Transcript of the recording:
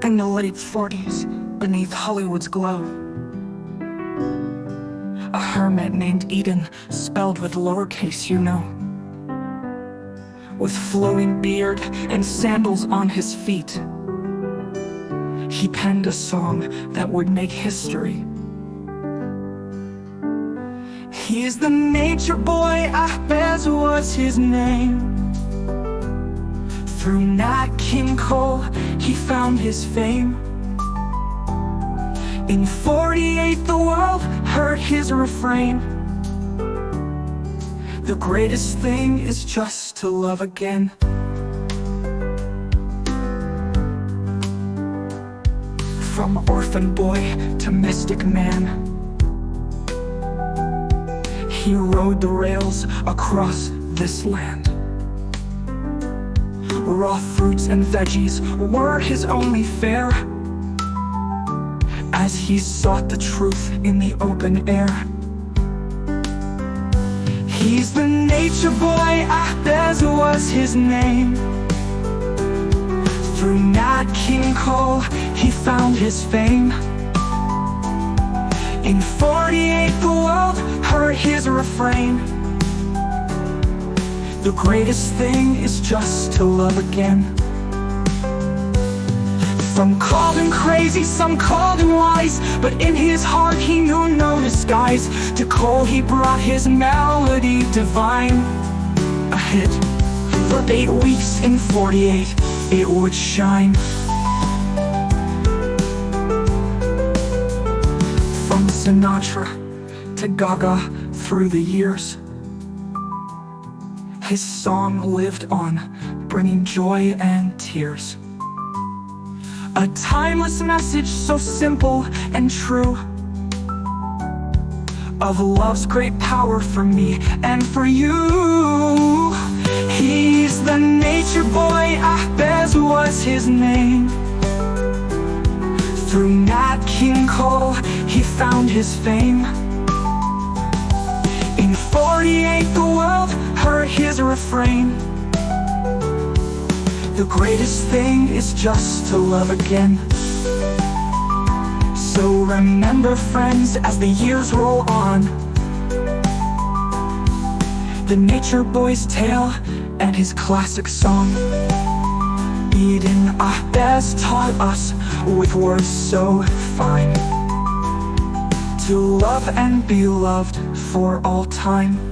In the late 40s, beneath Hollywood's glow, a hermit named Eden, spelled with lowercase you know, with flowing beard and sandals on his feet, he penned a song that would make history. He's the nature boy, ahbez was his name. Through Nat King Cole, he found his fame. In 48, the world heard his refrain. The greatest thing is just to love again. From orphan boy to mystic man, he rode the rails across this land. Raw fruits and veggies were his only fare, as he sought the truth in the open air. He's the nature boy, ahbez was his name. Through Nat King Cole, he found his fame. In 48, the world heard his refrain. The greatest thing is just to love again. Some called him crazy, some called him wise, but in his heart he knew no disguise. To Cole he brought his melody divine, a hit. For 8 weeks in 48 it would shine. From Sinatra to Gaga through the years, his song lived on, bringing joy and tears. A timeless message so simple and true, of love's great power for me and for you. He's the nature boy, ahbez was his name. Through Nat King Cole, he found his fame. In 48, the world heard his refrain. The greatest thing is just to love again. So remember, friends, as the years roll on, the nature boy's tale and his classic song. Eden ahbez taught us with words so fine to love and be loved for all time.